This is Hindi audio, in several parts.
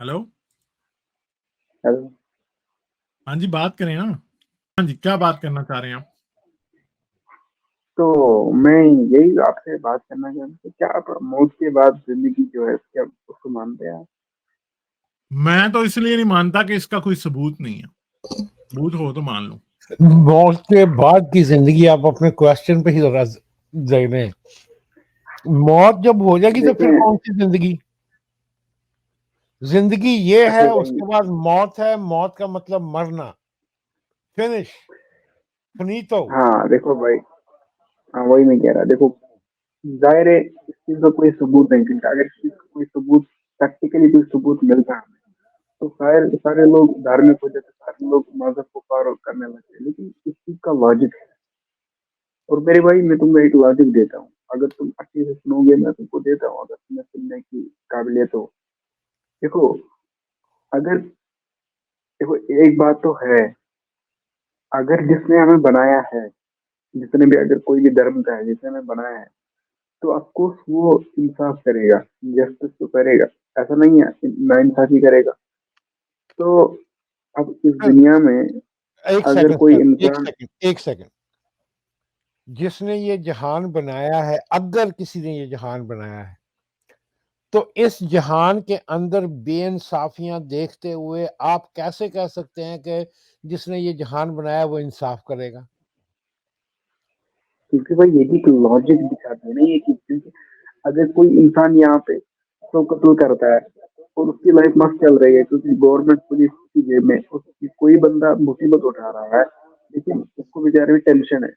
हेलो। हेलो। हाँ जी, बात करें ना। हाँ जी, क्या बात करना चाह रहे हैं आप? तो मैं यही आपसे बात करना चाहता हूँ, क्या आप मौत के बाद जिंदगी जो है क्या उसको मानते हैं आप? मैं तो इसलिए नहीं मानता कि इसका कोई सबूत नहीं है। सबूत हो तो मान लूं। मौत के बाद की जिंदगी, आप अपने क्वेश्चन पे ही जरा जाने। मौत जब हो जाएगी तो फिर देखें। कौन सी जिंदगी? जिंदगी ये अच्छा है, भाई। उसके बाद मौत है। मौत का मतलब मरना, फिनिश, फिनीतो। हाँ देखो भाई। हाँ वही मैं कह रहा, देखो, जाहिर है इस चीज का कोई सबूत नहीं, क्योंकि अगर इस चीज का कोई सबूत, प्रैक्टिकली कोई सबूत मिलता है तो सारे सारे लोग धार्मिक हो जाते, सारे लोग मजहब को फॉलो करने लगते, लेकिन इस चीज का लॉजिक है। और मेरे भाई, मैं तुम्हें एक लॉजिक देता हूँ, अगर तुम अच्छे से सुनोगे मैं तुमको देता हूँ, अगर तुम्हें सुनने की काबिलियत हो। देखो, अगर, देखो, एक बात तो है, अगर जिसने हमें बनाया है, जिसने भी, अगर कोई भी धर्म का है जिसने हमें बनाया है, तो ऑफकोर्स वो इंसाफ करेगा, जस्टिस तो करेगा। ऐसा नहीं है नाइंसाफी करेगा। तो अब इस दुनिया में एक अगर सेकंड कोई सर, एक इंसान, सेकंड, एक सेकंड। जिसने ये जहान बनाया है, अगर किसी ने ये जहान बनाया है, तो इस जहान के अंदर बेइंसाफियां देखते हुए आप कैसे कह सकते हैं कि जिसने ये जहान बनाया वो इंसाफ करेगा? क्योंकि भाई ये भी एक लॉजिक दिखाते हैं ना ये चीज, क्योंकि अगर कोई इंसान यहाँ पे तो कत्ल करता है और उसकी लाइफ मस्त चल रही है, क्योंकि गवर्नमेंट पुलिस की जेब में उसकी कोई बंदा मुसीबत उठा रहा है, लेकिन उसको बेचारे भी टेंशन है।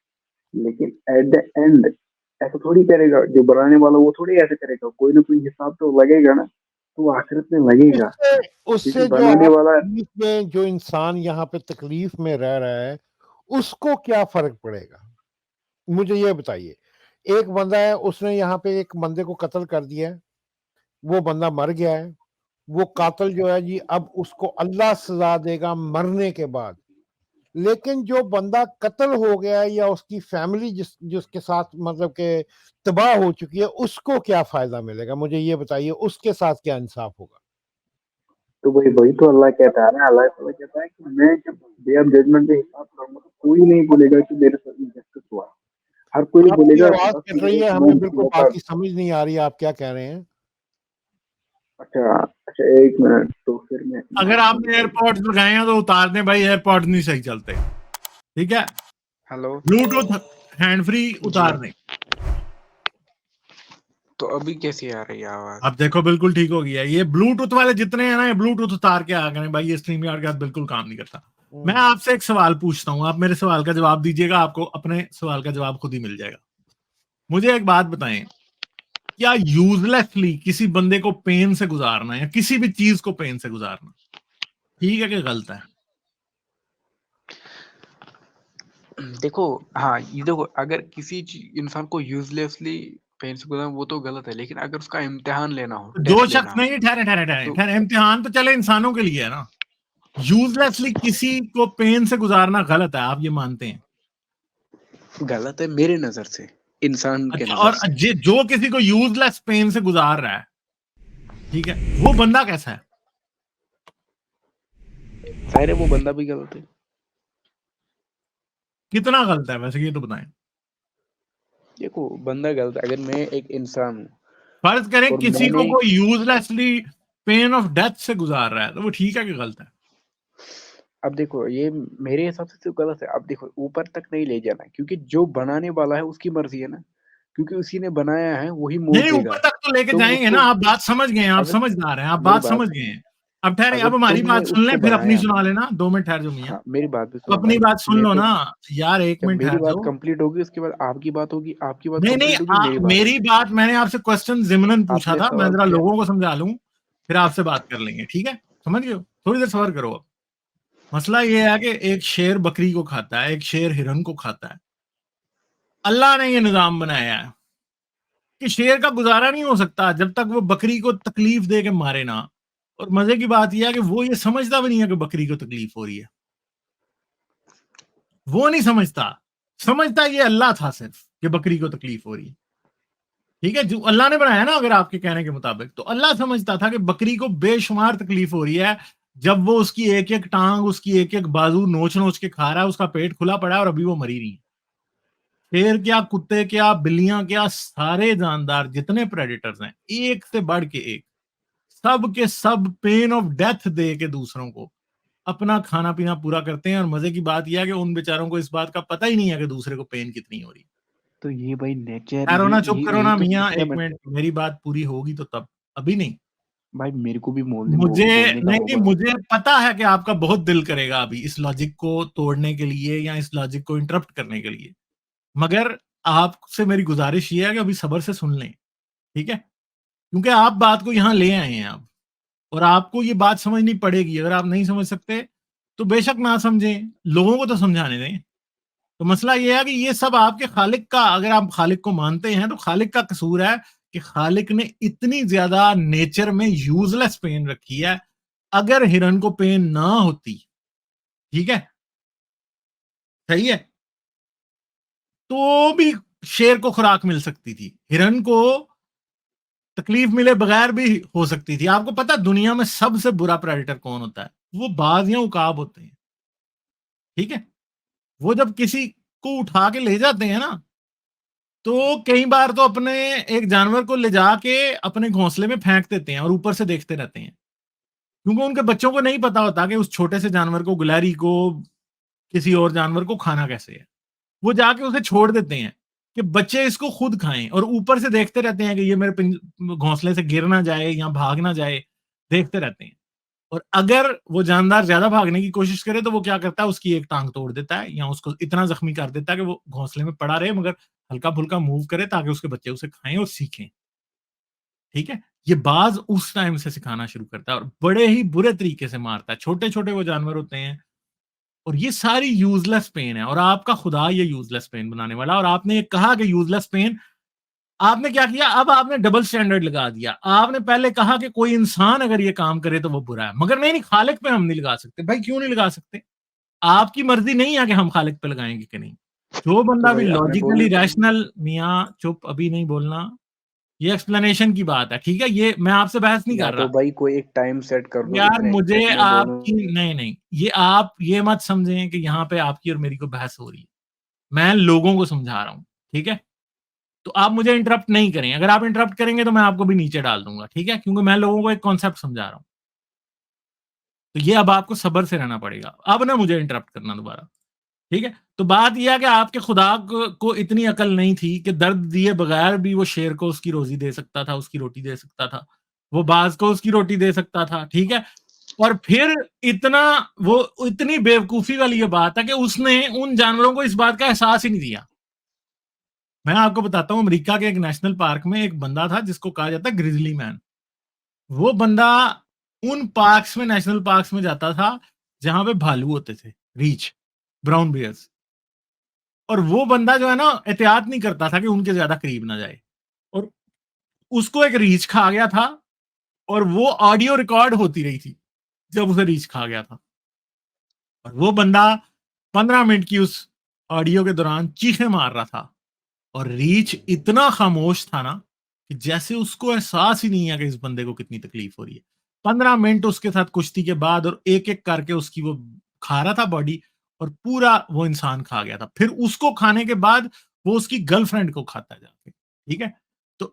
लेकिन एट द एंड ऐसा थोड़ी करेगा जो बनाने वाला, वो थोड़ी ऐसे करेगा, कोई ना कोई हिसाब तो लगेगा ना, तो वो आखिरत में लगेगा, उससे क्योंकि उससे जो बनाने आप वाला। तकलीफ में, जो इंसान यहाँ पे तकलीफ में रह रहा है, उसको क्या फर्क पड़ेगा? मुझे ये बताइए। एक बंदा है, उसने यहाँ पे एक बंदे को कत्ल कर दिया है, वो बंदा मर गया है। वो कातिल जो है जी, अब उसको अल्लाह सजा देगा मरने के बाद। लेकिन जो बंदा कत्ल हो गया है या उसकी फैमिली जिसके साथ मतलब के तबाह हो चुकी है, उसको क्या फायदा मिलेगा? मुझे ये बताइए, उसके साथ क्या इंसाफ होगा? तो वही वही तो अल्लाह कहता है ना, अल्लाह ताला कहता है कि मैं जब डे ऑफ जजमेंट में हिसाब करूंगा तो कोई नहीं बोलेगा कि मेरे साथ इंजस्टिस हुआ। हर कोई आपकी बोलेगा आवाज बस कट मुझे रही एक है, हमें बिल्कुल मौका। बात की समझ नहीं आ रही है, आप क्या कह रहे हैं? अच्छा। अच्छा, एक मिनट, तो फिर मैं अगर माइक आपने निकाल एयरपॉड्स लगाए हैं तो उतार दें भाई, एयरपॉड्स नहीं सही चलते। ठीक है। हेलो। ब्लूटूथ हैंड फ्री जी, उतार दें। तो अभी कैसी आ रही है आवाज? अब देखो, बिल्कुल ठीक हो गया। ये ब्लूटूथ वाले जितने हैं ना, ये ब्लूटूथ उतार के आ गए भाई। ये स्ट्रीम यार्ड के साथ बिल्कुल काम नहीं करता। मैं आपसे एक सवाल पूछता हूं, आप मेरे सवाल का जवाब दीजिएगा, आपको अपने सवाल का जवाब खुद ही मिल जाएगा। मुझे एक बात बताएं, क्या यूजलेसली किसी बंदे को पेन से गुजारना या किसी भी चीज को पेन से गुजारना ठीक है कि गलत है? देखो, हाँ, ये देखो, अगर किसी इंसान को यूजलेसली पेन से गुजारना वो तो गलत है, लेकिन अगर उसका इम्तिहान लेना हो, दो टेस्ट लेना शख्स हो, नहीं, ठहरे ठहरे ठहरे तो ठहरे, इम्तिहान तो चले इंसानों के लिए है ना। यूजलेसली किसी को पेन से गुजारना गलत है, आप ये मानते हैं? गलत है मेरे नजर से, इंसान के अच्छा, नजर और से। जो किसी को यूजलेस पेन से गुजार रहा है, ठीक है, वो बंदा कैसा है? जाहिर है वो बंदा भी गलत है। कितना गलत है वैसे, ये तो बताएं। देखो, बंदा गलत है। अगर मैं एक इंसान हूँ फर्ज करें और किसी को मैंने, कोई यूजलेसली पेन ऑफ डेथ से गुजार रहा है, तो वो ठीक है कि गलत है? अब देखो, ये मेरे हिसाब से तो गलत है। अब देखो, ऊपर तक नहीं ले जाना, क्योंकि जो बनाने वाला है उसकी मर्जी है ना, क्योंकि उसी ने बनाया है वही मौत नहीं, देगा। ऊपर तक तो लेके तो जाएंगे ना। उसको, आप बात समझ गए हैं, आप अगर, समझदार हैं, आप मेरी बात समझ बात, गए हैं। अब ठहरे, अगर अब हमारी तुमने बात सुन उसको लें, फिर अपनी बनाया, सुना लेना। 2 मिनट ठहर जाओ मियां। हाँ, मेरी बात भी अब सुनो अपनी भाई। बात सुन मैं लो तो, ना। यार, 1 जब मिनट मेरी ठहर बात जाओ। कंप्लीट होगी उसके बाद आपकी बात होगी, आपकी बात नहीं नहीं, कंप्लीट होगी, मेरी बात मेरी होगी। बात, मैंने आपसे क्वेश्चन जिमनन पूछा आपने था, मैं सवाल जरा किया। लोगों को समझा लूं, फिर आपसे बात कर लेंगे, ठीक है? समझ गए हो? थोड़ी देर सबर करो। अब मसला ये है कि एक शेर बकरी को खाता है, एक शेर हिरन को खाता है। अल्लाह ने ये निजाम बनाया है कि शेर का गुजारा नहीं हो सकता जब तक वो बकरी को तकलीफ दे के मारे ना। और मजे की बात यह है कि वो ये समझता भी नहीं है कि बकरी को तकलीफ हो रही है। वो नहीं समझता। समझता ये अल्लाह था सिर्फ कि बकरी को तकलीफ हो रही है। ठीक है, जो अल्लाह ने बनाया ना, अगर आपके कहने के मुताबिक, तो अल्लाह समझता था कि बकरी को बेशुमार तकलीफ हो रही है जब वो उसकी एक एक टांग, उसकी एक एक बाजू नोच नोच के खा रहा है, उसका पेट खुला पड़ा है और अभी वो मरी नहीं है। शेर क्या, कुत्ते क्या, बिल्लियां क्या, सारे जानदार जितने प्रेडिटर्स हैं, एक से बढ़ के एक, सब के सब पेन ऑफ डेथ दे के दूसरों को अपना खाना पीना पूरा करते हैं। और मजे की बात यह है कि उन बेचारों को इस बात का पता ही नहीं है कि दूसरे को पेन कितनी हो रही है। तो ये भाई नेचर, करो ना, चुप ये करो यही ना तो मियाँ, सीखने एक में। मिनट, मेरी बात पूरी होगी तो तब, अभी नहीं। भाई मेरे को भी मुझे बोलने का नहीं नहीं, होगा। मुझे पता है कि आपका बहुत दिल करेगा अभी इस लॉजिक को तोड़ने के लिए या इस लॉजिक को इंटरप्ट करने के लिए, मगर आपसे मेरी गुजारिश ये है कि अभी सब्र से सुन लें, ठीक है? क्योंकि आप बात को यहां ले आए हैं आप, और आपको ये बात समझनी पड़ेगी। अगर आप नहीं समझ सकते तो बेशक ना समझें, लोगों को तो समझाने दें। तो मसला ये है कि ये सब आपके खालिक का, अगर आप खालिक को मानते हैं तो खालिक का कसूर है कि खालिक ने इतनी ज्यादा नेचर में यूजलेस पेन रखी है। अगर हिरन को पेन ना होती, ठीक है, सही है, तो भी शेर को खुराक मिल सकती थी, हिरन को तकलीफ मिले बगैर भी हो सकती थी। आपको पता दुनिया में सबसे बुरा प्रेडेटर कौन होता है? वो बाज या उकाब होते हैं, ठीक है? वो जब किसी को उठा के ले जाते हैं ना, तो कई बार तो अपने एक जानवर को ले जाके अपने घोंसले में फेंक देते हैं और ऊपर से देखते रहते हैं, क्योंकि उनके बच्चों को नहीं पता होता कि उस छोटे से जानवर को, गुलारी को, किसी और जानवर को खाना कैसे है। वो जाके उसे छोड़ देते हैं कि बच्चे इसको खुद खाएं, और ऊपर से देखते रहते हैं कि ये मेरे घोंसले से गिर ना जाए या भाग ना जाए, देखते रहते हैं। और अगर वो जानदार ज्यादा भागने की कोशिश करे तो वो क्या करता है, उसकी एक टांग तोड़ देता है या उसको इतना जख्मी कर देता है कि वो घोंसले में पड़ा रहे मगर हल्का फुल्का मूव करे, ताकि उसके बच्चे उसे खाएं और सीखें, ठीक है? ये बाज उस टाइम से सिखाना शुरू करता है और बड़े ही बुरे तरीके से मारता है। छोटे छोटे वो जानवर होते हैं, और ये सारी यूजलेस पेन है, और आपका खुदा ये यूजलेस पेन बनाने वाला। और आपने ये कहा कि यूजलेस पेन, आपने क्या किया, अब आपने डबल स्टैंडर्ड लगा दिया। आपने पहले कहा कि कोई इंसान अगर ये काम करे तो वो बुरा है, मगर नहीं नहीं, खालिक पे हम नहीं लगा सकते। भाई क्यों नहीं लगा सकते? आपकी मर्जी नहीं है कि हम खालिक पे लगाएंगे कि नहीं। जो तो बंदा भी भाई आपने लॉजिकली बोलना रैशनल, मियाँ चुप, अभी नहीं बोलना, ये एक्सप्लेनेशन की बात है, ठीक है? ये मैं आपसे बहस नहीं या कर तो रहा भाई कोई एक टाइम सेट कर लो, यार। इतने मुझे एग्जैक्ट मैं बोलूं। आपकी, नहीं नहीं, ये आप ये मत समझें कि यहाँ पे आपकी और मेरी को बहस हो रही है। मैं लोगों को समझा रहा हूँ, ठीक है? तो आप मुझे इंटरप्ट नहीं करें। अगर आप इंटरप्ट करेंगे तो मैं आपको भी नीचे डाल दूंगा, ठीक है? क्योंकि मैं लोगों को एक कॉन्सेप्ट समझा रहा हूँ। तो ये अब आपको सब्र से रहना पड़ेगा, अब ना मुझे इंटरप्ट करना दोबारा, ठीक है? तो बात यह है कि आपके खुदा को इतनी अकल नहीं थी कि दर्द दिए बगैर भी वो शेर को उसकी रोजी दे सकता था, उसकी रोटी दे सकता था, वो बाज को उसकी रोटी दे सकता था, ठीक है? और फिर इतना, वो इतनी बेवकूफी वाली ये बात है कि उसने उन जानवरों को इस बात का एहसास ही नहीं दिया। मैं आपको बताता हूं, अमेरिका के एक नेशनल पार्क में एक बंदा था जिसको कहा जाता है ग्रिजली मैन। वो बंदा उन पार्क्स में, नेशनल पार्क्स में जाता था जहां पे भालू होते थे, रीच, ब्राउन बियर्स। और वो बंदा जो है ना, एहतियात नहीं करता था कि उनके ज्यादा करीब ना जाए, और उसको एक रीछ खा गया था, और वो ऑडियो रिकॉर्ड होती रही थी जब उसे रीछ खा गया था। और वो बंदा 15 मिनट की उस ऑडियो के दौरान चीखें मार रहा था, और रीच इतना खामोश था ना कि जैसे उसको एहसास ही नहीं है कि इस बंदे को कितनी तकलीफ हो रही है। 15 मिनट उसके साथ कुश्ती के बाद, और एक एक करके उसकी वो खा रहा था बॉडी, और पूरा वो इंसान खा गया था। फिर उसको खाने के बाद वो उसकी गर्लफ्रेंड को खाता जाके, ठीक है? तो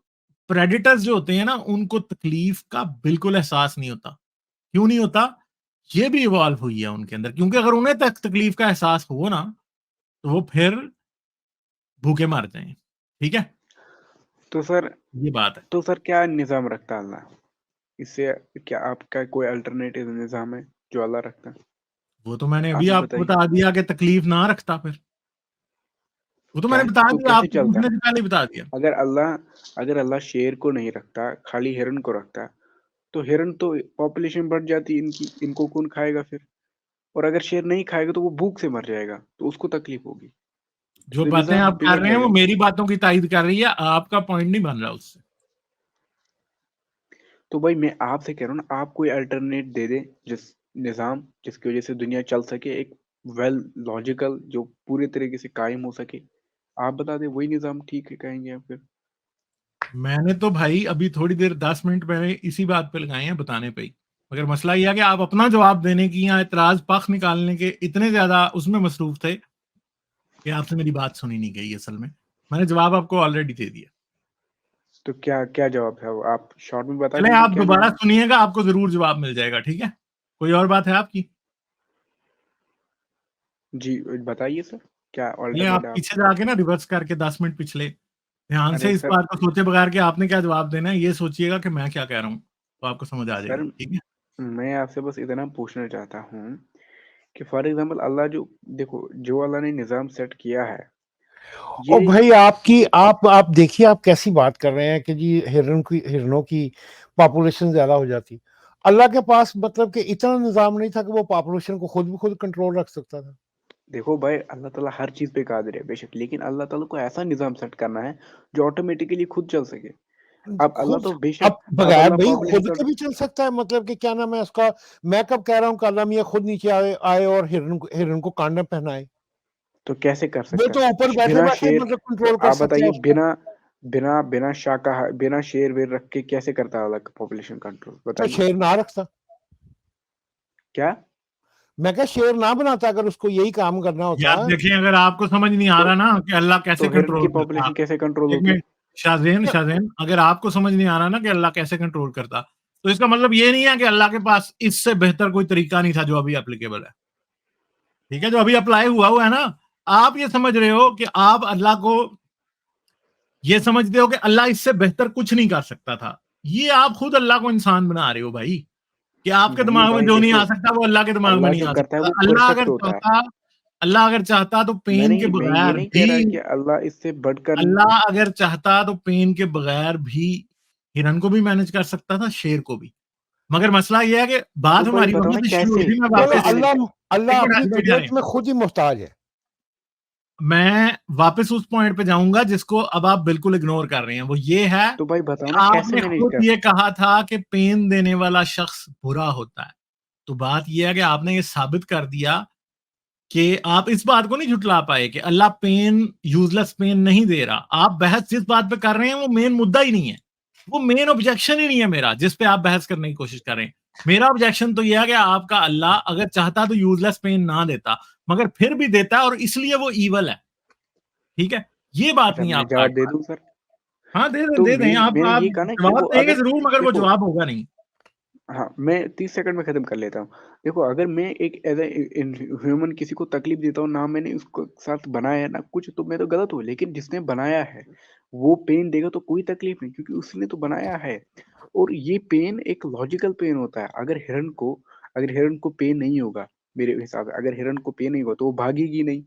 प्रेडिटर्स जो होते हैं ना, उनको तकलीफ का बिल्कुल एहसास नहीं होता। क्यों नहीं होता? ये भी इवॉल्व हुई है उनके अंदर, क्योंकि अगर उन्हें तक तकलीफ का एहसास हो ना, तो वो फिर भूखे मर जाएं, ठीक है? तो सर ये बात है। क्या निज़ाम रखता है अल्लाह? इससे क्या आपका कोई अल्टरनेटिव निज़ाम है जो अल्लाह रखता है? वो तो मैंने आप अभी ही आपको बताइए। बता दिया कि तकलीफ ना रखता फिर। वो तो मैंने क्या बता तो दिया, कैसे आपको चलता? पूछने से पहले ही बता दिया। अगर अल्लाह शेर को नहीं रखता, खाली हिरन को रखता, तो हिरन तो पॉपुलेशन बढ़ जाती इनकी, इनको कौन खाएगा फिर? और अगर शेर नहीं खाएगा तो वो भूख से मर जाएगा, तो उसको तकलीफ होगी। जो तो बातें निज़ाम आप कर बिगड़ रहे हैं वो जाएगा। मेरी बातों की तायद कर रही है, आपका पॉइंट नहीं बन रहा उससे। तो भाई मैं आपसे कह रहा हूँ ना, आप कोई अल्टरनेट दे दें, निज़ाम जिसकी वजह से दुनिया चल सके, एक वेल लॉजिकल जो पूरे तरीके से कायम हो सके। आप बता दें वही निज़ाम ठीक है कहेंगे आप फिर? मैंने तो भाई अभी थोड़ी देर 10 मिनट पहले इसी बात पे लगाए हैं, बताने पे ही। मगर मसला यह है कि आप अपना जवाब देने की या एतराज पक्ष निकालने के इतने ज्यादा उसमें मसरूफ थे कि आपसे मेरी बात सुनी नहीं गई। असल में मैंने जवाब आपको ऑलरेडी दे दिया। तो क्या क्या जवाब है वो, आप शॉर्ट में बता चले दीजिए आप क्या दोबारा जवाब है? सुनिएगा, आपको जरूर जवाब मिल जाएगा, ठीक है? कोई और बात है आपकी? जी बताइए सर, क्या चले आप अल्टरनेट आप? पीछे जाके ना रिवर्स करके 10 मिनट पिछले ध्यान से अरे इस सर, बात को सोचे बगैर कि आपने क्या जवाब देना है, ये सोचिएगा कि मैं क्या कह रहा हूँ, तो आपको समझ आ सर जाएगी, ठीक है? मैं आपसे बस इतना पूछना चाहता हूँ कि फॉर एग्जांपल अल्लाह जो, देखो जो अल्लाह ने निज़ाम सेट किया है और ये, भाई आपकी आप देखिए आप कैसी बात कर रहे हैं कि जी हिरणों की पॉपुलेशन ज्यादा हो जाती। अल्लाह के पास मतलब कि इतना निजाम नहीं था कि वो पॉपुलेशन को खुद कंट्रोल रख सकता था। देखो भाई अल्लाह ताला हर चीज़ पे कादिर है बेशक, लेकिन अल्लाह ताला को ऐसा निज़ाम सेट करना है जो ऑटोमेटिकली खुद चल सके। अब अल्लाह खुद तो अब बेशक, अब बगैर अल्लाह भाई पॉपुलेशन खुद का, के भी चल सकता है, मतलब कि क्या नाम है उसका। मैं कब कह रहा हूँ कि अल्लाह मियाँ खुद नीचे आए और हिरण को कांडा पहनाए। तो कैसे कर वो सकता तो है? ऊपर बैठे बिना बैठे शेर, मतलब तो कंट्रोल कर आप सकता है बताइए उसको। बिना बिना बिना शाकाहार बिना शेर-वेर रख के कैसे करता है अल्लाह पॉपुलेशन कंट्रोल, तो बताइए? शेर ना रखता। क्या? मैं क्या शेर ना बनाता अगर उसको यही काम करना होता। यार देखिए, अगर आपको समझ नहीं आ तो रहा ना कि अल्लाह कैसे तो हिरन कंट्रोल की करता, पॉपुलेशन कैसे कंट्रोल एक होती? मिनट, शाज़ेन शाज़ेन, अगर आपको समझ नहीं आ रहा ना कि अल्लाह कैसे कंट्रोल करता, तो इसका मतलब ये नहीं है कि अल्लाह के पास इससे बेहतर कोई तरीका नहीं था जो अभी एप्लीकेबल है, ठीक है? जो अभी अप्लाई हुआ है ना, आप ये समझ रहे हो कि आप अल्लाह को ये समझते हो कि अल्लाह इससे बेहतर कुछ नहीं कर सकता था। ये आप खुद अल्लाह को इंसान बना रहे हो भाई, कि आपके नहीं दिमाग में भाई जो नहीं देखो, आ सकता वो अल्लाह के दिमाग में अल्लाह नहीं जो आ करता है सकता। वो परफेक्ट होता है। अल्लाह अगर चाहता तो पेन के मैं ये बगैर नहीं कह भी, रहा कि अल्लाह इससे बढ़कर, अल्लाह अगर चाहता तो पेन के बगैर भी हिरन को भी मैनेज कर सकता था, शेर को भी। मगर मसला ये है कि तो बात भाई हमारी बताओ वहां ना से शुरू हुई कैसे? थी। मैं चलो कैसे वापस, मैनेज अल्लाह कर, अल्लाह एक अपनी मिनट बैठ जाएं, कुदरत में खुद ही मोहताज है। मैं वापस उस पॉइंट पे जाऊंगा जिसको अब आप बिल्कुल इग्नोर कर रहे हैं। वो ये है तो भाई कि बताओ ना कैसे आपने मैनेज खुद कर? ये कहा था कि पेन देने वाला शख्स बुरा होता है। तो बात यह है कि आपने ये साबित कर दिया कि आप इस बात को नहीं झुटला पाए कि अल्लाह पेन, यूजलेस पेन नहीं दे रहा। आप बहस जिस बात पे कर रहे हैं वो मेन मुद्दा ही नहीं है, वो मेन ऑब्जेक्शन ही नहीं है मेरा जिस पे आप बहस करने की कोशिश कर रहे हैं। मेरा ऑब्जेक्शन तो यह है कि आपका अल्लाह अगर चाहता तो यूजलेस पेन ना देता, मगर फिर भी देता है और इसलिए वो ईवल है, ठीक है? ये बात अच्छा नहीं मैं आप काट जवाब दे पा दूं रहे। सर? हाँ, तो दे दें आप मैंने आप ये कहा ना कि जवाब वो देंगे अगर, ज़रूर, मगर वो देखो, जवाब होगा नहीं। हाँ, मैं 30 सेकंड में खत्म कर लेता हूँ। देखो अगर मैं एक एज ए ह्यूमन किसी को तकलीफ देता हूँ, ना मैंने उसको साथ बनाया है ना कुछ, तो मैं तो गलत हूँ। लेकिन जिसने बनाया है वो पेन देगा तो कोई तकलीफ नहीं, क्योंकि उसने तो बनाया है। और ये पेन एक लॉजिकल पेन होता है। अगर हिरन को पेन नहीं होगा, मेरे हिसाब से अगर हिरन को पेन नहीं होगा तो वो भागेगी नहीं,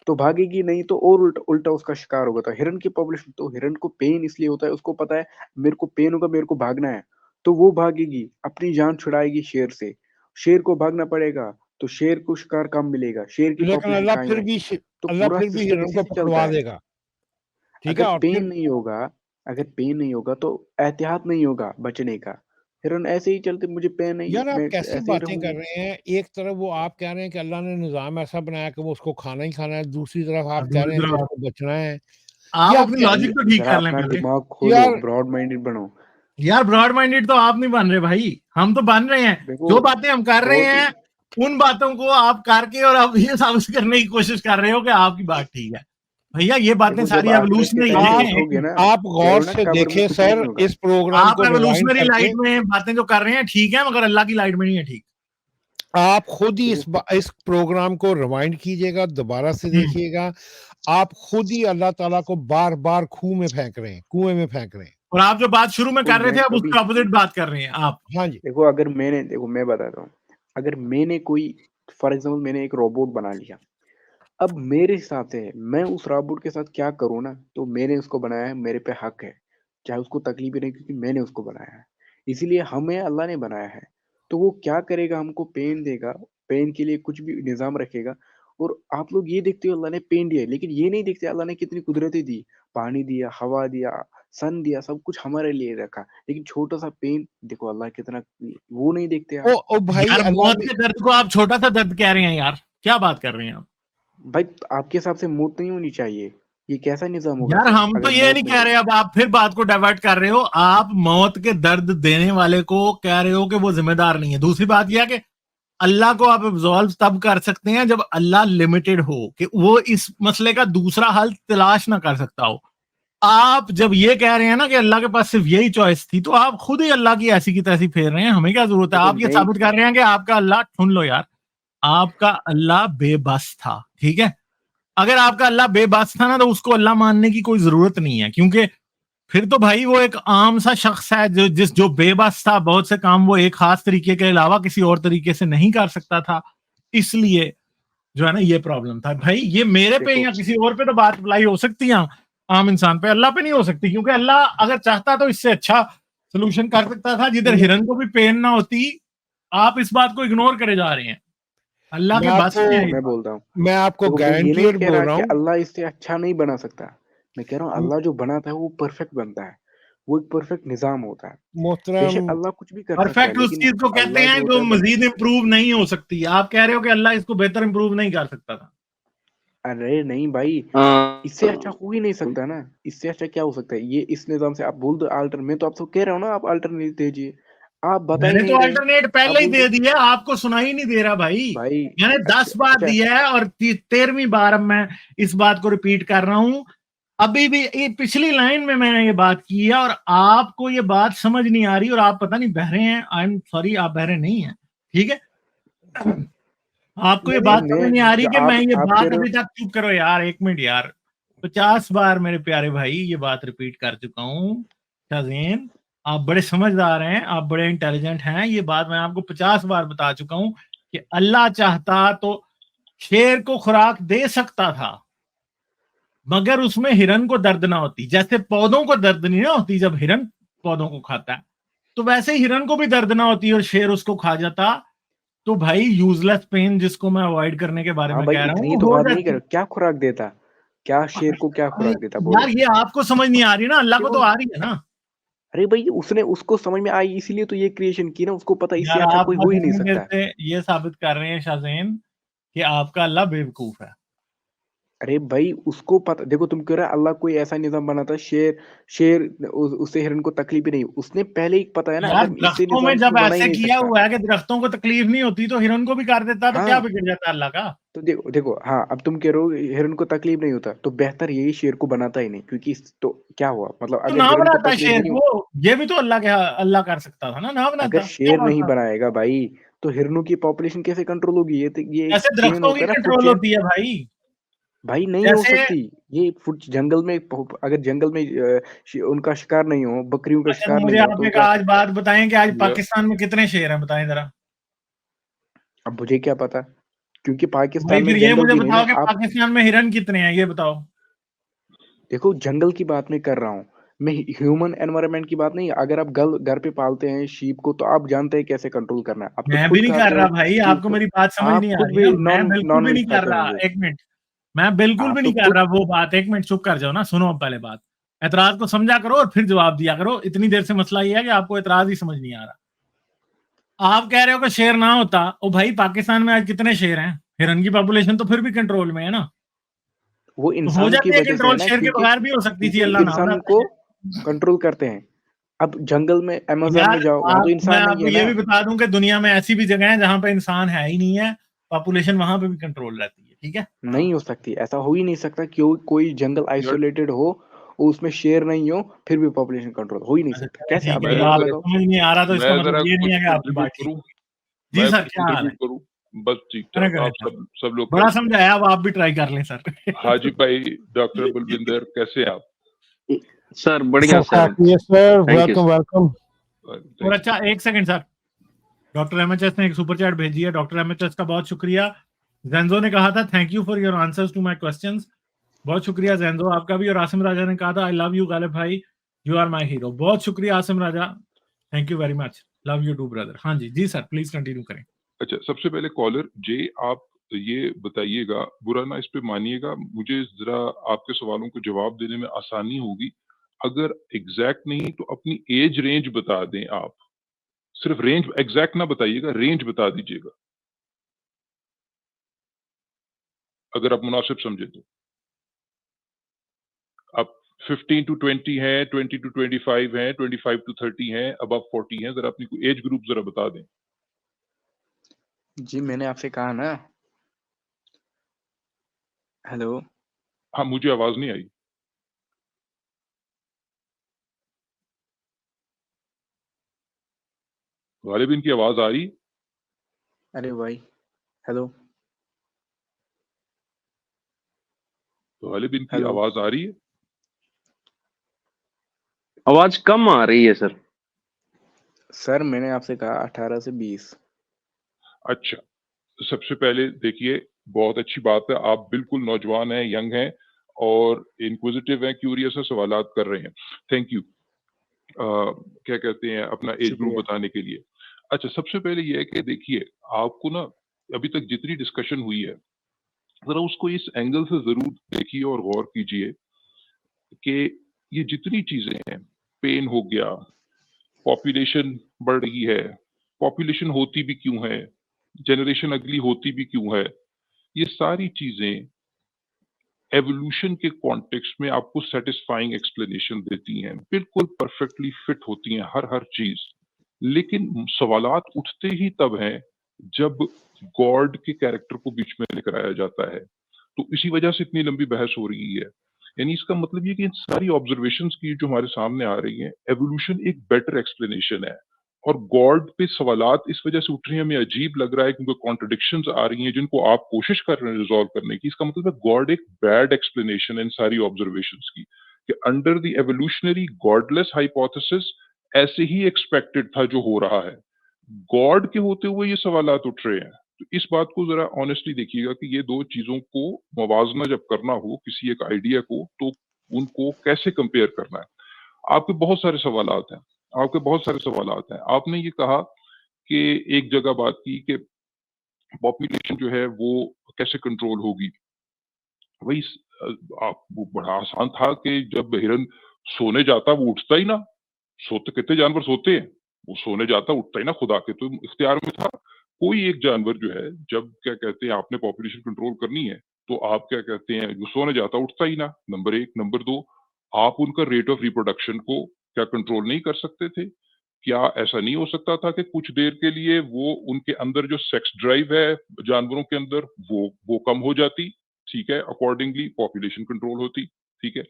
तो भागेगी नहीं तो और उल्टा उल्टा उसका शिकार होगा। तो हिरन की पॉपुलेशन, तो हिरन को पेन इसलिए होता है, उसको पता है मेरे को पेन होगा, मेरे को भागना है, तो वो भागेगी, अपनी जान छुड़ाएगी शेर से। शेर को भागना पड़ेगा, तो शेर को शिकार कम मिलेगा, शेर की लेकिन पॉपुलेशन कायम रहेगी। तो अल्लाह पूरा फिर भी सिस्टम हिरण इसी को से चलता पकड़वा है। देगा। ठीक है अगर और पेन फिर नहीं होगा, अगर पेन नहीं होगा तो एहतियात नहीं होगा बचने का। हिरन ऐसे ही चलते, मुझे पेन नहीं है, यार आप मैं कैसी ऐसे ही बातें कर रहूंगा। रहे हैं। एक तरफ वो आप कह रहे हैं कि अल्लाह ने निज़ाम ऐसा बनाया कि वो उसको खाना ही खाना है, दूसरी तरफ आप कह रहे हैं कि दूसरा, उसको बचना है। आप ये आप अपनी क्या, लॉजिक तो ठीक जरा कर लें अपना पहले। दिमाग खोलो, यार ब्रॉड माइंडेड बनो। यार ब्रॉड माइंडेड तो आप नहीं बन रहे भाई, हम तो बन रहे हैं। देखो जो बातें हम कर रहे बहुत, हैं उन बातों को आप करके और आप ये साबित करने की कोशिश कर रहे हो कि आपकी बात ठीक है। भैया ये बातें देखो जब सारी आखिरत के एवोल्यूशनरी टाइम पे आप हैं। उठोगे ना, आप कह रहे गौर हो ना से कब्र में देखें कुछ नहीं सर, होगा। इस प्रोग्राम आप को रिवाइंड एवोल्यूशनरी करके लाइट में बातें जो कर रहे हैं ठीक है, मगर अल्लाह की लाइट में नहीं है ठीक। आप खुद ही देखो इस प्रोग्राम को रिवाइंड कीजिएगा, दोबारा से देखिएगा। आप खुद ही अल्लाह ताला को बार बार कुएं में फेंक रहे हैं। और आप जो बात शुरू में देखो कर रहे थे मैं अब कभी, उसके ऑपोजिट बात कर रहे हैं आप। हाँ जी। देखो अगर मैंने, देखो मैं बताता हूँ, अगर मैंने कोई, फॉर एग्जाम्पल मैंने एक रोबोट बना लिया, अब मेरे हिसाब से मैं उस रोबोट के साथ क्या करूँ ना, तो मैंने उसको बनाया है, मेरे पे हक है, चाहे उसको तकलीफ ही नहीं, क्योंकि मैंने उसको बनाया है। इसीलिए हमें अल्लाह ने बनाया है। तो वो क्या करेगा, हमको पेन देगा, पेन के लिए कुछ भी निजाम रखेगा। और आप लोग ये देखते हो अल्लाह ने पेन दिया है, लेकिन ये नहीं देखते अल्लाह ने कितनी कुदरतें दी, पानी दिया, हवा दिया, सन दिया, सब कुछ हमारे लिए रखा। लेकिन छोटा सा पेन देखो अल्लाह कितना, वो नहीं देखते आप। ओ भाई यार अल्लाह मौत ने, के दर्द को आप छोटा सा दर्द कह रहे हैं यार, क्या बात कर रहे हैं आप? भाई आपके हिसाब से मौत नहीं होनी चाहिए? ये कैसा निजाम होगा यार फिर हम तो अगर ये मौत नहीं नहीं कह रहे, अब आप फिर बात को डाइवर्ट कर रहे हो। आप मौत के दर्द देने वाले को कह रहे हो कि वो जिम्मेदार नहीं है। दूसरी बात यह है कि अल्लाह को आप एब्जॉल्व तब कर सकते हैं जब अल्लाह लिमिटेड हो, कि वो इस मसले का दूसरा हल तलाश ना कर सकता हो। आप जब ये कह रहे हैं ना कि अल्लाह के पास सिर्फ यही चॉइस थी, तो आप खुद ही अल्लाह की ऐसी की तैसी फेर रहे हैं। हमें क्या जरूरत है? देखो आप ये मैं साबित कर रहे हैं कि आपका अल्लाह, सुन लो यार, आपका अल्लाह बेबस था, ठीक है। अगर आपका अल्लाह बेबस था ना, तो उसको अल्लाह मानने की कोई जरूरत नहीं है, क्योंकि फिर तो भाई वो एक आम सा शख्स है जो बेबस था। बहुत से काम वो एक खास तरीके के अलावा किसी और तरीके से नहीं कर सकता था, इसलिए जो है ना ये प्रॉब्लम था। भाई ये मेरे पे देखो या किसी और पे तो बात अप्लाई हो सकती है, आम इंसान पे, अल्लाह पे नहीं हो सकती। क्योंकि अल्लाह अगर चाहता तो इससे अच्छा सोल्यूशन कर सकता था, जिधर हिरन को भी पेन ना होती। आप इस बात को इग्नोर करे जा रहे हैं, अल्लाह मैं के बस में है आपको ये मैं बात। बोलता हूँ, मैं आपको देखो मैं ये नहीं गारंटीड कह बोल रहा रहा कि हूँ। अल्लाह इससे अच्छा नहीं बना सकता। मैं कह रहा हूँ अल्लाह जो बनाता है वो परफेक्ट बनता है, वो एक परफेक्ट निजाम होता है। मोहतरम, बेशक अल्लाह कुछ भी कर सकता है परफेक्ट उस लेकिन चीज को कहते अल्लाह जो हैं होता जो है मजीद इंप्रूव नहीं हो सकती। आप कह रहे हो कि अल्लाह इसको बेहतर इंप्रूव नहीं कर सकता था। अरे नहीं भाई, इससे अच्छा हो ही नहीं सकता ना। इससे अच्छा क्या हो सकता है? ये इस निजाम से आप बोल दो अल्टर, मैं तो आपको कह रहा हूँ ना आप अल्टरनेट दीजिए, आप बता ही मैंने तो नहीं रहे। अल्टरनेट आप पहले ही बोल दे दो दिया, आपको सुना ही नहीं दे रहा भाई। भाई। मैंने 10 अच्छा बार अच्छा, दिया है और 13वीं बार अब मैं इस बात को रिपीट कर रहा हूं। अभी भी ये पिछली लाइन में मैंने ये बात की है और आपको ये बात समझ नहीं आ रही, और आप पता नहीं बहरे हैं। आई एम सॉरी, आप बहरे नहीं हैं, ठीक है। आपको ये भाई बात समझ मैं नहीं आ रही जो कि मैं ये आप कह बात रहे हो, अभी तक, चुप करो यार 1 मिनट यार, 50 बार मेरे प्यारे भाई ये बात रिपीट कर चुका हूँ। शाज़ेन, आप बड़े समझदार हैं, आप बड़े इंटेलिजेंट हैं, ये बात मैं आपको 50 बार बता चुका हूँ कि अल्लाह चाहता तो शेर को खुराक दे सकता था, मगर उसमें हिरन को दर्द ना होती। जैसे पौधों को दर्द नहीं ना होती जब हिरन पौधों को खाता है, तो वैसे ही हिरन को भी दर्द ना होती और शेर उसको खा जाता। तो भाई यूजलेस पेन जिसको मैं अवॉइड करने के बारे हाँ में भाई कह रहा इतनी हूँ, ही वो तो हो बात नहीं कर, जाती। क्या खुराक देता? क्या शेर को क्या खुराक देता यार बोलो? ये आपको समझ नहीं आ रही ना, अल्लाह को तो क्यों? आ रही है ना। अरे भाई उसने उसको समझ में आई इसीलिए तो ये क्रिएशन की ना, उसको पता इससे यार अच्छा आप कोई हो बस ही नहीं इतनी देर सकता। से ये साबित कर रहे हैं शाज़ेन कि आपका अल्लाह बेवकूफ है। अरे भाई उसको पता, देखो तुम कह रहे हो अल्लाह कोई ऐसा निजाम बनाता, शेर शेर उससे हिरन को तकलीफ ही नहीं, उसने पहले ही पता है ना यार अगर इससे दरख्तों में निजाम से जब वो बना ही ऐसे नहीं किया सकता। हुआ है कि दरख्तों को तकलीफ नहीं होती, तो हिरन को भी कर देता, तो क्या हाँ बिगड़ जाता अल्लाह का? तो देखो देखो, हाँ अब तुम कह रहे हो हिरन को तकलीफ नहीं होता, तो बेहतर यही शेर को बनाता ही नहीं, क्योंकि तो क्या हुआ मतलब तो अगर ना हिरन को बनाता तकलीफ शेर नहीं हो, को, ये भी तो अल्लाह कर सकता था ना अगर बनाता, क्या शेर नहीं मसला? बनाएगा भाई तो हिरनों की पॉपुलेशन कैसे कंट्रोल होगी? ये एक जैसे चेन दरख्तों होता की है ना, फूड कंट्रोल चेन। होती है भाई। भाई नहीं हो जैसे सकती। ये फूड जंगल में अगर जंगल में उनका शिकार नहीं हो, बकरियों का अच्छा, तो शिकार मुझे नहीं हो, आप तो एक क्या? आज बात बताएं कि आज या पाकिस्तान में कितने शेर हैं, बताएं जरा। अब मुझे क्या पता, क्योंकि भाई पाकिस्तान में फिर ये जंगल मुझे भी नहीं बताओ ना। कि आप पाकिस्तान में हिरन कितने हैं, ये बताओ। देखो जंगल की बात मैं कर रहा हूँ, मैं ह्यूमन एनवायरनमेंट की बात नहीं। अगर आप घर पे पालते हैं शीप को, तो आप जानते हैं कैसे कंट्रोल करना है। आप तो मैं भी खुद नहीं कर खाते रहा हो भाई, शीप आपको को, मेरी बात समझ आप नहीं आ खुद रही भी ना। मैं नॉन बिल्कुल नॉन भी वेज नहीं कर खाते रहा, होंगे। 1 मिनट। मैं बिल्कुल भी आप तो नहीं कर खुद, रहा वो बात। 1 मिनट चुप कर जाओ ना, सुनो अब पहले बात। एतराज को समझा करो और फिर जवाब दिया करो। इतनी देर से मसला ये है कि आपको एतराज ही समझ नहीं आ रहा। आप कह रहे हो कि शेर ना होता, ओ भाई पाकिस्तान में आज कितने शेर हैं? हिरन की पॉपुलेशन तो फिर भी कंट्रोल में है ना। वो तो हो इंसानों की जाती है वजह से है कंट्रोल, ना, शेर के क्योंकि बगैर भी हो सकती थी, क्योंकि अल्लाह ना इंसान बनाता को शेर। कंट्रोल करते हैं। अब जंगल में अमेज़न यार में जाओ, वहाँ तो आप, मैं इंसान नहीं आपको है ये ना। भी बता दूं कि दुनिया में ऐसी भी जगह है जहां पे इंसान है ही नहीं है, पॉपुलेशन वहां पे भी कंट्रोल रहती है, ठीक है। नहीं हो सकती, ऐसा हो ही नहीं सकता। क्यों? कोई जंगल यार आइसोलेटेड हो और उसमें शेर नहीं हो, फिर भी पॉपुलेशन कंट्रोल हो ही नहीं अच्छा सकता। चलिए कैसे? ठीक आप है, मैं ये दिमाग आपको जरा लगाओ। समझ नहीं आ रहा, तो इसका मैं मतलब जरा ये नहीं कुछ है कि आपकी कंट्रीब्यूट बात ठीक करूं। होगी। जी मैं सर, कुछ क्या हाल है? कंट्रीब्यूट करूं। बस ठीक करें ठाक, करें आप सर, सब लोग बड़ा कैसे हैं? समझाया, अब आप भी ट्राई कर लें सर। हाजी भाई, डॉक्टर बलविंदर कैसे हैं आप? सर बढ़िया सब सर। खाती है sir, thank you welcome sir. Welcome. और थैंक अच्छा, 1 सेकंड सर, डॉक्टर एमएचएस ने एक सुपर चैट भेजी है। डॉक्टर एमएचएस का बहुत शुक्रिया। जेंजो ने कहा था thank you for your answers to my questions. बहुत शुक्रिया जेंजो आपका भी। और आसिम राजा ने कहा था आई लव यू गालिब भाई, यू आर माय हीरो। बहुत शुक्रिया Asim Raja, thank you very much, love you too brother. हाँ जी, जी सर प्लीज कंटिन्यू करें। अच्छा, सबसे पहले कॉलर जे, आप ये बताइएगा, बुरा ना इस पे मानिएगा, मुझे जरा आपके सवालों को जवाब देने में आसानी होगी। अगर एग्जैक्ट नहीं तो अपनी एज रेंज बता दें आप। सिर्फ रेंज, एग्जैक्ट ना बताइएगा, रेंज बता दीजिएगा अगर आप मुनासिब समझे तो। 15 to 20 हैं, 20 to 25 हैं, 25 to 30 हैं, अबव 40 हैं, जरा अपनी एज ग्रुप जरा बता दें। जी मैंने आपसे कहा ना। हेलो। हाँ, मुझे आवाज नहीं आई। गालिब इनकी आवाज आ रही? अरे भाई। हेलो। गालिब इनकी हेलो। आवाज आ रही है? आवाज कम आ रही है सर। सर मैंने आपसे कहा 18 से 20। अच्छा, सबसे पहले देखिए, बहुत अच्छी बात है, आप बिल्कुल नौजवान हैं, यंग हैं और इंक्विजिटिव हैं, क्यूरियस हैं, सवालात कर रहे हैं। Thank you. क्या कहते हैं, अपना एज ग्रुप शुक्रिया। बताने के लिए। अच्छा, सबसे पहले ये है कि देखिए, आपको ना अभी तक जितनी डिस्कशन हुई है, ज़रा उसको इस एंगल से ज़रूर देखिए और गौर कीजिए कि ये जितनी चीज़ें हैं, पेन हो गया, पॉपुलेशन बढ़ रही है, पॉपुलेशन होती भी क्यों है, जनरेशन अगली होती भी क्यों है, ये सारी चीज़ें एवोल्यूशन के कॉन्टेक्स्ट में आपको सैटिस्फाइंग एक्सप्लेनेशन देती हैं, बिल्कुल परफेक्टली फिट होती हैं हर चीज़। लेकिन सवालात उठते ही तब हैं, जब गॉड के कैरेक्टर को बीच में लेकर आया जाता है। तो इसी वजह से इतनी लंबी बहस हो रही है। यानी इसका मतलब ये कि इन सारी ऑब्जर्वेशंस की जो हमारे सामने आ रही हैं, एवोल्यूशन एक बेटर एक्सप्लेनेशन है। और गॉड पे सवालात इस वजह से उठ रहे हैं, हमें अजीब लग रहा है क्योंकि कॉन्ट्रडिक्शंस आ रही हैं जिनको आप कोशिश कर रहे हैं रिजॉल्व करने की। इसका मतलब है गॉड एक बैड एक्सप्लेनेशन है इन सारी ऑब्जर्वेशंस की, कि under the evolutionary godless hypothesis ऐसे ही एक्सपेक्टेड था जो हो रहा है। गॉड के होते हुए ये सवालात उठ रहे हैं। तो इस बात को जरा ऑनेस्टली देखिएगा कि ये दो चीजों को मवाजना जब करना हो किसी एक आइडिया को, तो उनको कैसे कंपेयर करना है। आपके बहुत सारे सवालात हैं, आपके बहुत सारे सवालात हैं। आपने ये कहा कि एक जगह बात की कि पॉपुलेशन जो है वो कैसे कंट्रोल होगी। वही आप वो बड़ा आसान था कि जब हिरन सोने जाता वो उठता ही ना। सोते कितने जानवर सोते हैं, वो सोने जाता उठता ही ना, खुदा के तो इख्तियार में था। कोई एक जानवर जो है, जब क्या कहते हैं आपने पॉपुलेशन कंट्रोल करनी है, तो आप क्या कहते हैं जो सोने जाता उठता ही ना, नंबर 1। नंबर 2, आप उनका रेट ऑफ रिप्रोडक्शन को क्या कंट्रोल नहीं कर सकते थे? क्या ऐसा नहीं हो सकता था कि कुछ देर के लिए वो उनके अंदर जो सेक्स ड्राइव है जानवरों के अंदर वो कम हो जाती, ठीक है, अकॉर्डिंगली पॉपुलेशन कंट्रोल होती, ठीक है।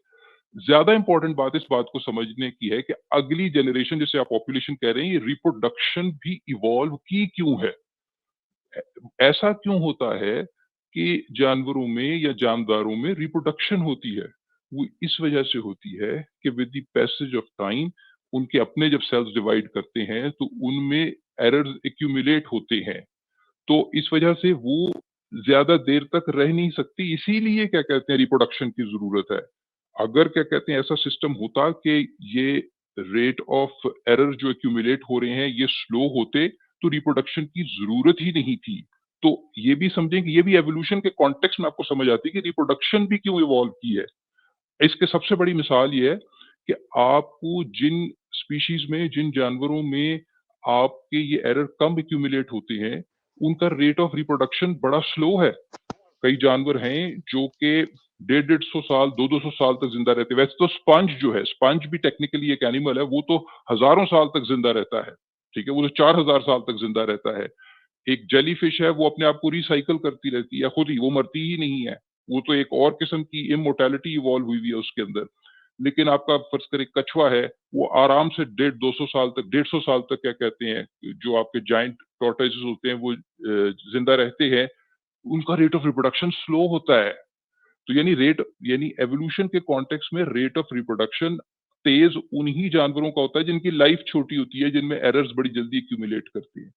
ज्यादा इंपॉर्टेंट बात इस बात को समझने की है कि अगली जनरेशन, जिसे आप पॉपुलेशन कह रहे हैं, ये रिप्रोडक्शन भी इवॉल्व की क्यों है। ऐसा क्यों होता है कि जानवरों में या जानदारों में रिप्रोडक्शन होती है? वो इस वजह से होती है कि with the passage of time उनके अपने जब सेल्स डिवाइड करते हैं तो उनमें एरर्स एक्यूमुलेट होते हैं। तो इस वजह से वो ज्यादा देर तक रह नहीं सकती, इसीलिए क्या कहते हैं रिप्रोडक्शन की जरूरत है। अगर क्या कहते हैं ऐसा सिस्टम होता कि ये रेट ऑफ एरर जो एक्यूमुलेट हो रहे हैं ये स्लो होते, तो रिप्रोडक्शन की जरूरत ही नहीं थी। तो ये भी समझें कि ये भी एवोल्यूशन के कॉन्टेक्स्ट में आपको समझ आती है कि रिप्रोडक्शन भी क्यों इवॉल्व की है। इसके सबसे बड़ी मिसाल ये है कि आपको जिन स्पीशीज में, जिन जानवरों में आपके ये एरर कम एक्यूमुलेट होते हैं, उनका रेट ऑफ रिप्रोडक्शन बड़ा स्लो है। कई जानवर हैं जो कि 150-150 साल, 200-200 साल तक जिंदा रहते हैं। वैसे तो स्पंज जो है, स्पंज भी टेक्निकली एक एनिमल है, वो तो हजारों साल तक जिंदा रहता है, ठीक है, वो तो 4000 साल तक जिंदा रहता है। एक जेलीफिश है, वो अपने आप को रिसाइकल करती रहती है खुद ही, वो मरती ही नहीं है। वो तो एक और किस्म की इमोर्टैलिटी इवॉल्व हुई हुई है उसके अंदर। लेकिन आपका फर्ज करें कछुआ है, वो आराम से 150-200 साल तक, 150 साल तक क्या कहते हैं, जो आपके जाइंट टॉर्टोइसेस होते हैं वो जिंदा रहते हैं। उनका रेट ऑफ रिप्रोडक्शन स्लो होता है। तो यानी एवोल्यूशन के कॉन्टेक्स्ट में रेट ऑफ रिप्रोडक्शन तेज उन्हीं जानवरों का होता है जिनकी लाइफ छोटी होती है, जिनमें एरर्स बड़ी जल्दी एक्यूमुलेट करती हैं।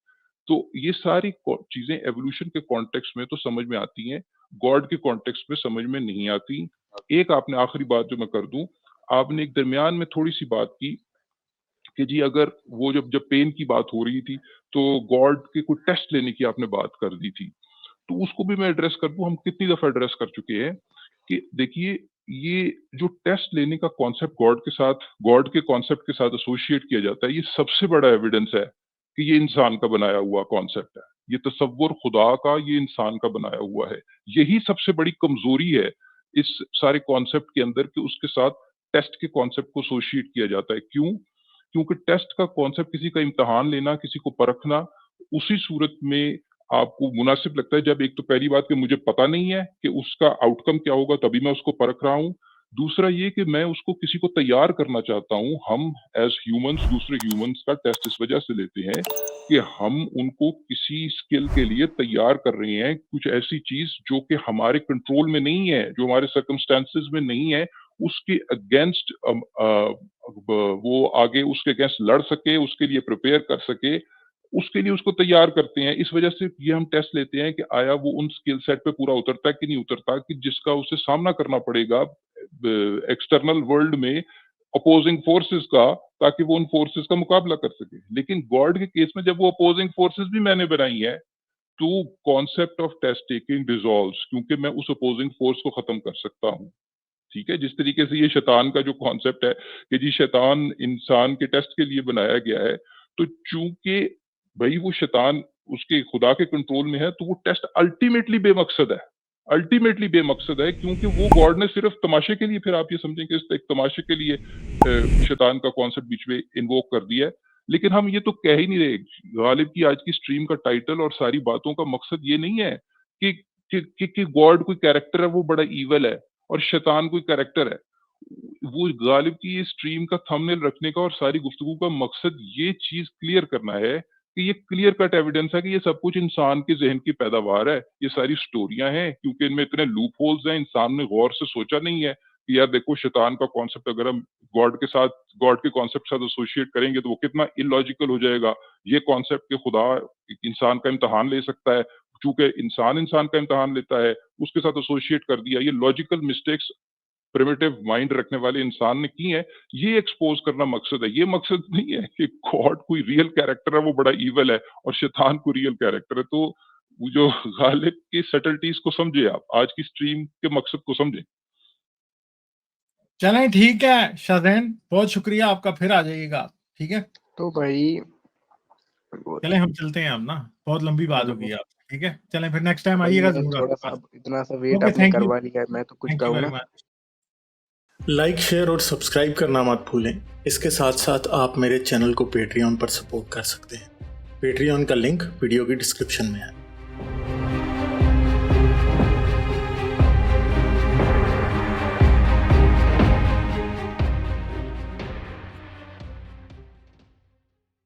तो ये सारी चीजें एवोल्यूशन के कॉन्टेक्स्ट में तो समझ में आती हैं, गॉड के कॉन्टेक्स्ट में समझ में नहीं आती। एक आपने आखिरी बात जो मैं कर दूं, आपने एक दरमियान में थोड़ी सी बात की कि जी अगर वो जब जब पेन की बात हो रही थी तो गॉड के कोई टेस्ट लेने की आपने बात कर दी थी। तो उसको भी मैं एड्रेस कर दूं, हम कितनी दफा एड्रेस कर चुके हैं कि देखिए, ये जो टेस्ट लेने का कॉन्सेप्ट गॉड के कॉन्सेप्ट के साथ एसोसिएट किया जाता है, ये सबसे बड़ा एविडेंस है कि ये इंसान का बनाया हुआ कॉन्सेप्ट है। ये तसव्वुर खुदा का, ये इंसान का बनाया हुआ है। यही सबसे बड़ी कमजोरी है इस सारे कॉन्सेप्ट के अंदर कि उसके साथ टेस्ट के कॉन्सेप्ट को एसोसिएट किया जाता है। क्यों? क्योंकि टेस्ट का कॉन्सेप्ट किसी का इम्तिहान लेना, किसी को परखना, उसी सूरत में आपको मुनासिब लगता है जब एक तो पहली बात कि मुझे पता नहीं है कि उसका आउटकम क्या होगा, तभी मैं उसको परख रहा हूँ। दूसरा ये कि मैं उसको किसी को तैयार करना चाहता हूँ। हम एज़ ह्यूमन्स दूसरे ह्यूमन्स का टेस्ट इस वजह से लेते हैं कि हम उनको किसी स्किल के लिए तैयार कर रहे हैं, कुछ ऐसी चीज़ जो कि हमारे कंट्रोल में नहीं है, जो हमारे सर्कमस्टेंसेस में नहीं है, उसके अगेंस्ट वो आगे उसके अगेंस्ट लड़ सके, उसके लिए प्रिपेयर कर सके, उसके लिए उसको तैयार करते हैं। इस वजह से ये हम टेस्ट लेते हैं कि आया वो उन स्किल सेट पे पूरा उतरता है कि नहीं उतरता, कि जिसका उसे सामना करना पड़ेगा एक्सटर्नल वर्ल्ड में अपोजिंग फोर्सेस का, ताकि वो उन फोर्सेस का मुकाबला कर सके। लेकिन गॉड के केस में जब वो अपोजिंग फोर्सेस भी मैंने बनाई है, तो concept of test taking dissolves, क्योंकि मैं उस अपोजिंग फोर्स को खत्म कर सकता हूँ। ठीक है? जिस तरीके से ये शैतान का जो कॉन्सेप्ट है कि जी शैतान इंसान के टेस्ट के लिए बनाया गया है, तो चूंकि भाई वो शैतान उसके खुदा के कंट्रोल में है, तो वो टेस्ट अल्टीमेटली बेमकसद है। अल्टीमेटली बेमकसद है, क्योंकि वो गॉड ने सिर्फ तमाशे के लिए, फिर आप ये समझें कि एक तमाशे के लिए शैतान का कॉन्सेप्ट बीच में इन्वोक कर दिया है। लेकिन हम ये तो कह ही नहीं रहे। गालिब की आज की स्ट्रीम का टाइटल और सारी बातों का मकसद ये नहीं है कि गॉड कोई कैरेक्टर है वो बड़ा ईवल है और शैतान कोई कैरेक्टर है। वो गालिब की ये स्ट्रीम का थंबनेल रखने का और सारी गुफ्तगू का मकसद ये चीज क्लियर करना है कि ये क्लियर कट एविडेंस है कि ये सब कुछ इंसान के जहन की पैदावार है। ये सारी स्टोरियां हैं, क्योंकि इनमें इतने लूप होल्स हैं, इंसान ने गौर से सोचा नहीं है कि यार देखो शैतान का कॉन्सेप्ट अगर हम गॉड के कॉन्सेप्ट के साथ एसोसिएट करेंगे तो वो कितना इलॉजिकल हो जाएगा। ये कॉन्सेप्ट के खुदा इंसान का इम्तहान ले सकता है, चूंकि इंसान का इम्तहान लेता है, उसके साथ एसोसिएट कर दिया। ये लॉजिकल मिस्टेक्स प्रिमिटिव माइंड रखने वाले इंसान ने की है, ये एक्सपोज करना मकसद है। ये मकसद नहीं है कि गॉड कोई रियल कैरेक्टर है वो बड़ा ईवल है और शैतान को रियल कैरेक्टर है। तो वो जो गालिब की सटल्टीज को समझे, आप आज की स्ट्रीम के मकसद को समझे। चलें ठीक है शाहजैन, बहुत शुक्रिया आपका, फिर आ जाइएगा। ठीक है, तो भाई चलें हम चलते हैं अब ना, बहुत लंबी बात हो गई आप। ठीक है, चलें फिर नेक्स्ट टाइम भाई आइएगा मैंने जरूर थोड़ा आपके सा पास। इतना सा वेट ओके, आपने थैंक यू, करवा लिया है, मैं तो कुछ थैंक यू कहूँ वेरी ना। मच। लाइक, शेयर और सब्सक्राइब करना मत भूलें। इसके साथ साथ आप मेरे चैनल को पेट्रियन पर सपोर्ट कर सकते हैं। पेट्रियन का लिंक वीडियो की डिस्क्रिप्शन में है।